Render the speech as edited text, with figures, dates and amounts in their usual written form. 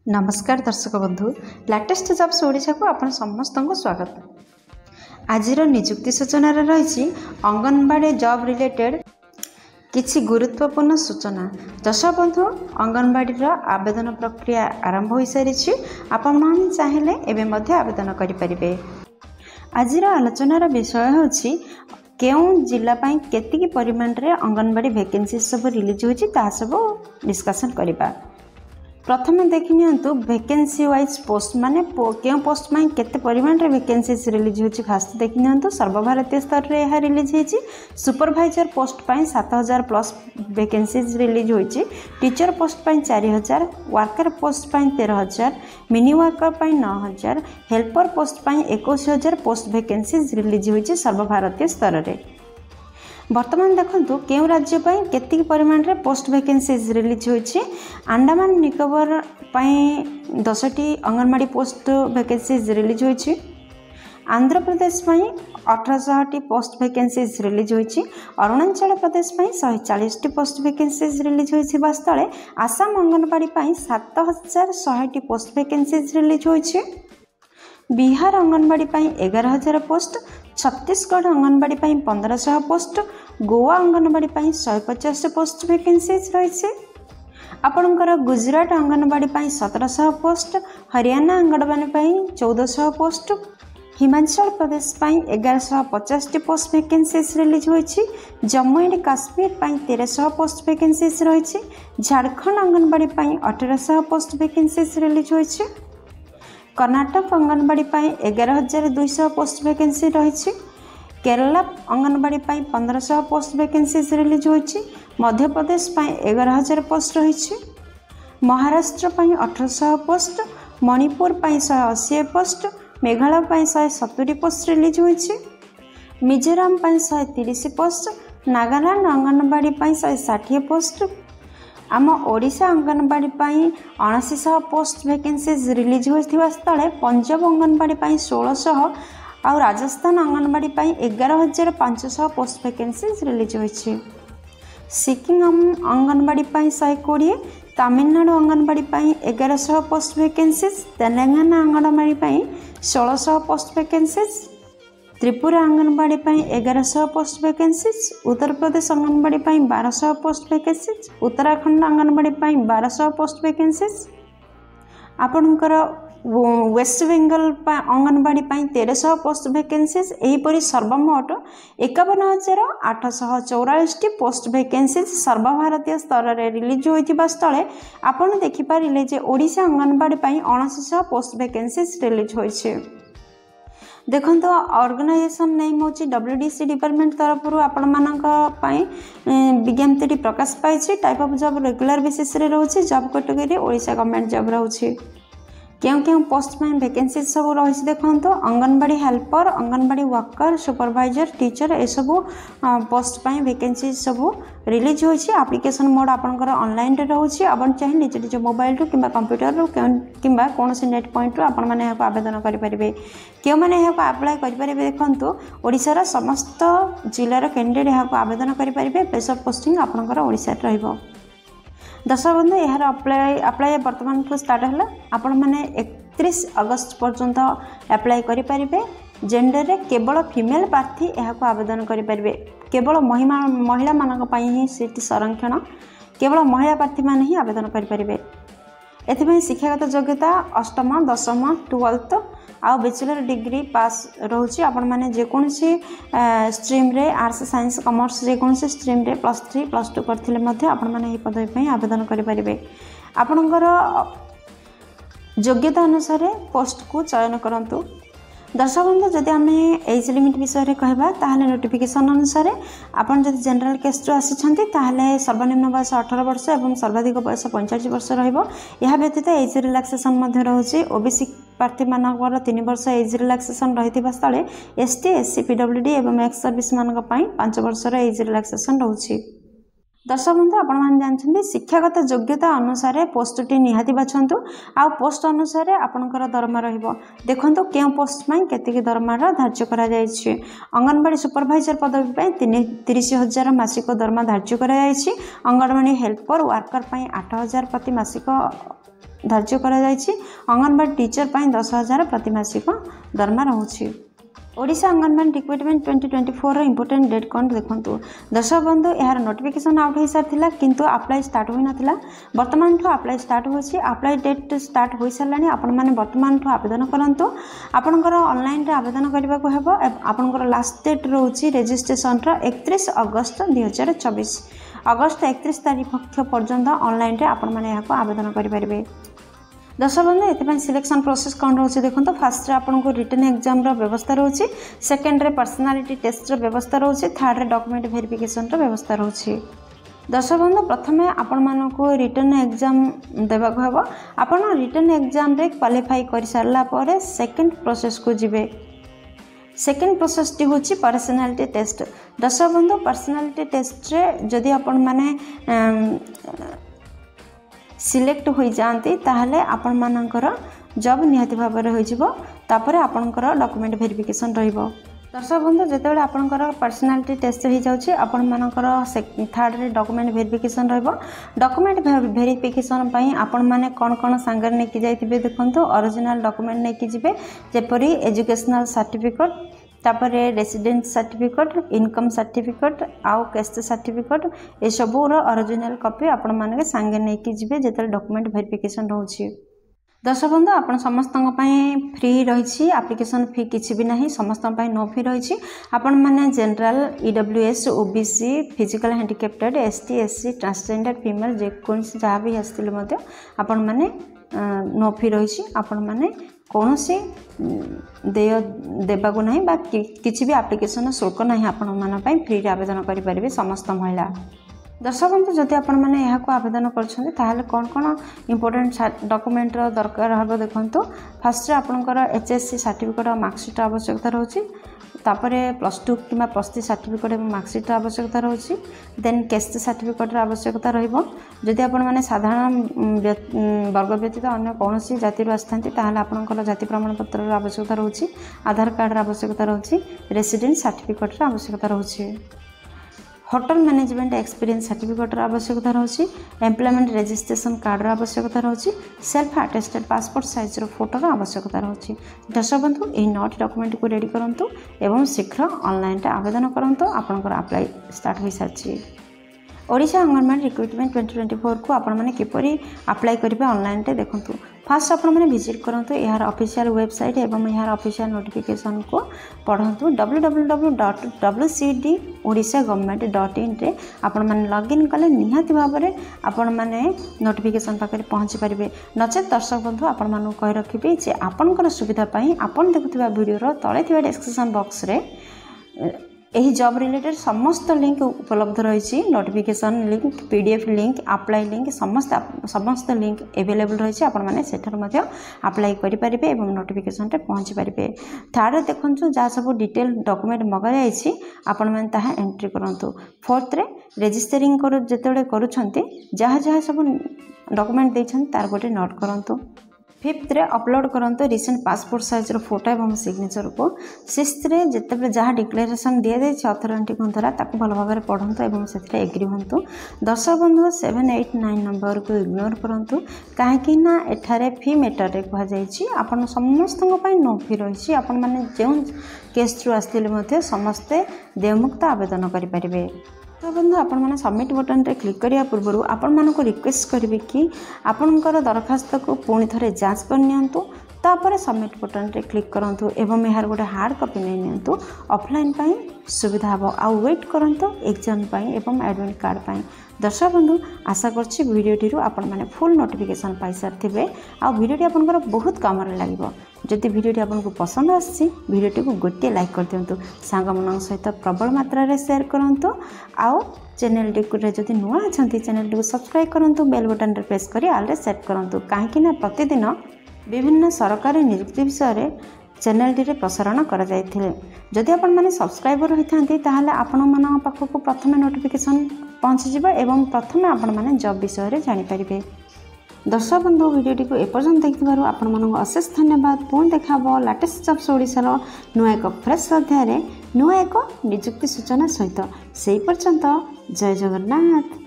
नमस्कार दर्शक बंधु लेटेस्ट जॉब्स ओडिशा को आपण समस्त को स्वागत। आज निजुक्ति सूचना रही अंगनवाड़ी जॉब रिलेटेड किछि गुरुत्वपूर्ण सूचना। दर्शक बंधु अंगनवाड़ी आवेदन प्रक्रिया आरंभ हो सारी आपण चाहिए एवं मध्य आवेदन करें। आज आलोचनार विषय होछि केउं जिला पाई केतिकी परिमाण रे अंगनवाड़ी वैकेंसी सब रिलीज होछि ता सब डिस्कशन करिबा। प्रथम देखि नियंतु वैकेंसी वाइज पोस्ट माने क्यों पोस्ट में केते परिमाण रे वैकेंसीज रिलीज होछि। फास्ट देखि नियंतु सर्वभारतीय स्तर रे यह रिलीज होछि। सुपरवाइजर पोस्ट पाई 7000 प्लस वैकेंसीज रिलीज होछि। टीचर पोस्ट पाई 4000, वर्कर पोस्ट पाई 13000, मिनी वर्कर पाई 9000, हेल्पर पोस्ट पाई 21000 पोस्ट वैकेंसीज रिलीज होछि सर्वभारतीय स्तर रे। वर्तमान देखंतु केउ राज्य पाई केतिक परिमाण रे पोस्ट वैकेंसीज रिलीज होछि। अंडमान निकोबर पाई 10टी अंगनवाड़ी पोस्ट वैकेंसीज रिलीज होछि। आंध्र प्रदेश पाई 1800टी पोस्ट वैकेंसीज रिलीज होछि। अरुणाचल प्रदेश पाई 140टी पोस्ट वैकेंसीज रिलीज होछि। वास्तळे आसाम अंगनवाड़ी पाई 7100टी पोस्ट वैकेंसीज रिलीज होछि। बिहार अंगनवाड़ी पाई 11000 पोस्ट, छत्तीसगढ़ अंगनवाड़ी पाई 1500 पोस्ट, गोवा अंगनवाड़ी पाई 150 पोस्ट वैकेंसीज रही। आपणकर गुजरात अंगनवाड़ी पाई 1700 पोस्ट, हरियाणा अंगनवाड़ी पाई 1400 पोस्ट, हिमाचल प्रदेश पाई 1150 पोस्ट वैकेंसीज रिलीज होछि। जम्मू एंड काश्मीर पाई 1300 पोस्ट वैकेंसीज रही। झारखंड अंगनवाड़ी पाई 1800 पोस्ट वैकेंसीज रिलीज होछि। कर्नाटक अंगनवाड़ी पाई 11200 पोस्ट वैकेंसी रही। केरला अंगनवाड़ी पाई 1500 पोस्ट वैकेंसीज रिलीज होछि। मध्य प्रदेश पाई 11000 पोस्ट रही। महाराष्ट्र पाई 1800 पोस्ट, मणिपुर पाई 180 पोस्ट, मेघालय पाई 170 पोस्ट रिलीज होछि। मिजोरम पाई 130 पोस्ट, नागालैंड अंगनवाड़ी पाई 160 पोस्ट। आम ओडिशा अंगनवाड़ी पाई 7900 पोस्ट वैकेंसीज रिलीज होइथिबा स्थळे पंजाब अंगनवाड़ी पाई 1600 और राजस्थान अंगनवाड़ी पाई 11500 पोस्ट वैकेंसीज रिलीज होइछि। सिक्किम अंगनवाड़ी पाई 120, तमिलनाडु अंगनवाड़ी पाई 1100 पोस्ट वैकेंसीज, तेलंगाना अंगनवाड़ी पाई 1600 पोस्ट वैकेंसीज, त्रिपुरा अंगनवाड़ी पाई 1100 पोस्ट वैकेंसीज, उत्तर प्रदेश अंगनवाड़ी पाई 1200 पोस्ट वैकेंसीज, उत्तराखंड अंगनवाड़ी पाई 1200 पोस्ट वैकेंसीज। आपणकर वेस्ट बेंगल अंगनवाड़ी पाई 1300 पोस्ट वैकेंसीज। एहीपरि सर्वमोट 51844 पोस्ट वैकेंसीज सर्वभारतीय स्तर में रिलीज होइथिबा स्थळे आपण देखि पारिले जे ओडिशा अंगनवाड़ी पाई 7900 पोस्ट वैकेंसीज रिलीज होइछे। देखो ऑर्गेनाइजेशन नेम हूँ WDC डिपार्टमेंट तरफ आपण मानक विज्ञप्ति प्रकाश पाई। Type of job regular basis रे रोचे। Job category Odisha government job रोचे। क्यों पोस्ट में वैकेंसी सब रही देखो anganwadi helper, anganwadi worker, supervisor, teacher ए सब पोस्ट पर वैकेंसी सब रिलीज होइछि। एप्लिकेशन मोड आपनकर ऑनलाइन रे रहउछि। आपण चाहे निज निज मोबाइल रो किंबा कंप्यूटर रो किंबा कोनोसी नेट पॉइंट रो आपण माने आवेदन करि परिबे। क्यों माने यहां अप्लाई करि परिबे देखंतु ओडिसा रा समस्त जिल्लार कैंडिडेट यहां आवेदन करि परिबे। प्लेस ऑफ पोस्टिंग आपनकर ओडिसा रे रहइबो। दर्शक बंधु यार अप्लाई वर्तमान को स्टार्ट है। आपण मैंने 31 अगस्त पर्यंत अप्लाई करें। जेंडर रे केवल फीमेल प्रार्थी यह आवेदन करें। केवल महिला मानक ही सीट संरक्षण, केवल महिला प्रार्थी मैंने ही आवेदन करें। एथिपाई शिक्षागत योग्यता 8मा 10मा 12th आउ बैचलर डिग्री पास रोचे। आपण मैंने जेकोसी स्ट्रीम रे आर्ट्स साइंस कॉमर्स जेकोसी स्ट्रीम रे +3 +2 करथिले आपण मैंने पदवी पे आवेदन करें। आपणकर योग्यता अनुसार पोस्ट को चयन करंतु। दर्शक बंधु जदि आम एज लिमिट विषय कहबा ताहले नोटिफिकेशन अनुसार आपन जदि जनरल केस आसी ताहले सर्वनिम्न बयस 18 वर्ष और सर्वाधिक बयस 45 वर्ष रहिबो। यह व्यतीत एज रिलैक्सेशन मध्य रहउछि। ओबीसी प्रार्थी मानकर 3 वर्ष एज रिलैक्सेशन रहिथिबा स्थळे ST SC PWD एवं एक्स सर्विस मानक पई 5 वर्ष एज रिलैक्सेशन रहउछि। दर्शक बंधु आपण मान जानछन्ती शिक्षागत योग्यता अनुसार पोस्टटी निहाती बाछंतु। आ पोस्ट अनुसार आपणकर दरमा रहिबो। देखंतु केउ पोस्ट में केतिकी दरमा धार्य करा जायछि। अंगनवाड़ी सुपरवाइजर पदवी पे 30,000 मासिक दरमा धार्य करा जायछि। अंगनवाड़ी हेल्पर वर्कर पे 8,000 प्रति मासिक धार्य करा अंगनवाड़ी टीचर 10,000 प्रतिमासिक दरमा रोचे। Odisha anganwadi recruitment 2024 important date कौन देखो दर्शक बंधु यार नोटिफिकेशन आउट हो सारी किंतु अप्लाई स्टार्ट हो नाला बर्तमान अप्लाई स्टार्ट होची अप्लाई डेट स्टार्ट हो सारे आपण मैंने बर्तमान आवेदन करूँ आपणकर ऑनलाइन आवेदन करने को हेब आपणकर लास्ट डेट रोची रजिस्ट्रेशन 31 अगस्त 2024 अगस्त 31 तारीख पर्यंत ऑनलाइन आपण मैंने आवेदन करेंगे। दर्शक बंधु ये सिलेक्शन प्रोसेस कौन रोचे देखो फास्ट आपको रिटन एग्जाम व्यवस्था रोचे सेकेंड रे पर्सनालिटी टेस्ट व्यवस्था रोचे थर्ड रे डॉक्यूमेंट वेरिफिकेशन व्यवस्था रोचे। दर्शक बंधु प्रथमे आपण मानक रिटन एग्जाम देवाक हेब आपण रिटन एग्जाम रे क्वालिफाई कर सारा पर सेकेंड प्रोसेस को जिबे। सेकेंड प्रोसेस टी होची पर्सनालिटी टेस्ट। दर्शक बंधु पर्सनालिटी टेस्ट रे जदि आपण माने सिलेक्ट हो जाती ताहले आपण मानकर जॉब निहाती भाव में होपर आपणकर डॉक्यूमेंट वेरिफिकेशन रहिबो। दर्शक बंधु जितेबाला आपणकर पर्सनालिटी टेस्ट हो जाउछि आपण मानकर थर्ड रे डॉक्यूमेंट वेरिफिकेशन रहिबो। डॉक्यूमेंट वेरिफिकेशन पई आपण माने कोन कोन सांगर ने कि जाइतिबे देखंतु ओरिजिनल डॉक्यूमेंट ने कि जिबे जेपरि एजुकेशनल सर्टिफिकेट तापर रेसिडेंट सर्टिफिकेट इनकम सर्टिफिकेट आउ कैस्ट सर्टिफिकेट ए सबूर ओरिजिनल कॉपी आपण माने सांगे नै कि जिबे जेतले डॉक्यूमेंट वेरिफिकेशन रहउछि। दर्शक बंधु आपण समस्त फ्री रही एप्लिकेशन फी किसी भी नहीं समस्त नो फी रही आपण मैंने general EWS OBC physical handicapped ST SC transgender female जेकोसी जहाँ भी आसते आपण मैंने नो फी रही आपण मैंने कौन सी देय देवाक ना किसी भी एप्लिकेशन शुल्क ना आपण फ्री आवेदन करेंगे समस्त महिला। दर्शक बंधु जदि आपण मैंने यहाँ आवेदन कर कौन कौन इंपोर्टेंट डॉक्यूमेंट दरकार हम देखो फास्ट आपंकर एचएससी सर्टिफिकेट और मार्कशीट आवश्यकता रोचे तापर +2 कि +3 सर्टिफिकेट और मार्कशीट आवश्यकता रोचे देन कैस्ट सर्टिफिकेट आवश्यकता रही आपण मैंने साधारण वर्ग व्यतीत अन्य कौन जाति आसता आपंकर जाति प्रमाणपत्र आवश्यकता रोचे आधार कार्ड आवश्यकता रोचे रेसिडेंट सर्टिफिकेट आवश्यकता रोचे होटल मैनेजमेंट एक्सपीरियंस सर्टिफिकेट आवश्यकता रोचे एम्प्लॉयमेंट रजिस्ट्रेशन कार्ड आवश्यकता रोचे self attested passport size Fotor आवश्यकता रोचे। दर्शक बंधु यही 9 डॉक्यूमेंट को रेडी करूँ एवं शीघ्र ऑनलाइन आवेदन करूँ आपंकर अप्लाई स्टार्ट हो सारी। ओडिशा अंगनवाड़ी रिक्रुटमेंट 2024 को आपण मैंने किपरि अप्लाई करेंगे ऑनलाइन देखूँ फास्ट आपण मैंने विजिट करूँ यार ऑफिशियल वेबसाइट एवं यार ऑफिशियल नोटिफिकेशन को पढ़ूँ www.odisha.government.in रे आपण मैंने लॉगिन कले निहाती भाव में आपण मैंने नोटिफिकेशन पाखे पहुँची पारे नचेत दर्शक बंधु आपण मानक कही रखी जे आपणकर सुविधापी आपण देखुवा वीडियोर तले थिबा डिस्क्रिप्शन बॉक्स रे यही जॉब रिलेटेड समस्त लिंक उपलब्ध रही notification link PDF link apply link समस्त लिंक एवेलेबल रही आपठार अप्लाई करेंगे और नोटिफिकेशन पहुँची पारे। थर्ड देखो जहाँ सब डिटेल डॉक्यूमेंट मगाई आपण मैंने एंट्री करूँ। फोर्थ रे रजिस्टरिंग जिते करुँच जहाँ सब डॉक्यूमेंट देते तार गोटे नोट करूँ। फिफ्थ रे अपलोड करंतु रिसेंट पासपोर्ट साइज फोटो एवं सिग्नेचर को। सिक्स्थ रे जिते जहाँ डिक्लेरेशन दि जाए अथॉरिटी द्वारा ताकू भल भाव में पढ़ंतु एवं से एग्री हूँ। दर्शक बंधु 7, 8, 9 नंबर को इग्नोर करंतु कहीं एठारे फी मैटर रे कहुई आपन समस्त नो फी रही आपण मैंने जो केस थ्रू आसते समस्ते देयमुक्त आवेदन करेंगे। तो बंधु आपण मैंने सबमिट बटन रे क्लिक करिया पूर्व आपण मानको रिक्वेस्ट करिवे कि आपणकर दरखास्त को पुणी थरे जांच करनियंतु तापर सबमिट बटन रे क्लिक करंतु एवं यार गोटे हार्ड कॉपी नहीं नियंतु ऑफलाइन पाई सुविधा हम आउ वेट करंतु एग्जाम पाई एवं एडमिट कार्ड पाई। दर्शक बंधु आशा करछि वीडियोटी आपण माने फुल नोटिफिकेशन पाई सारथिबे आ वीडियोटी आपनकर बहुत काम रे लागिवो। जदि वीडियोटी आपनको पसंद आछि वीडियोटी को गोटे लाइक कर दियंतु सांग मन सहित प्रबल मात्रा रे शेयर करंतु आउ चैनल टी जदि नुआ अछंती चैनल टी सब्सक्राइब करंतु बेल बटन रे प्रेस करी ऑल रे सेट करंतु काहेकि प्रतिदिन विभिन्न सरकारी नियुक्ति विषय चैनल टी प्रसारण करा जायथिले। जदि आपण माने सब्सक्राइबर होइथांती ताहाले आपण मन पाखको प्रथम नोटिफिकेशन पहुँची जिवो एवं प्रथम आपण माने जॉब विषय रे जानि परिबे। दर्शक बंधु वीडियोटी को एपर्यंत देखिबारु आपण मानक अशेष धन्यवाद। पुणी देखाबो लेटेस्ट जॉब्स ओडिशार नुआ एक फ्रेश अध्याय नुआ एक नियुक्ति सूचना सहित। से पर्यंत जय जगन्नाथ।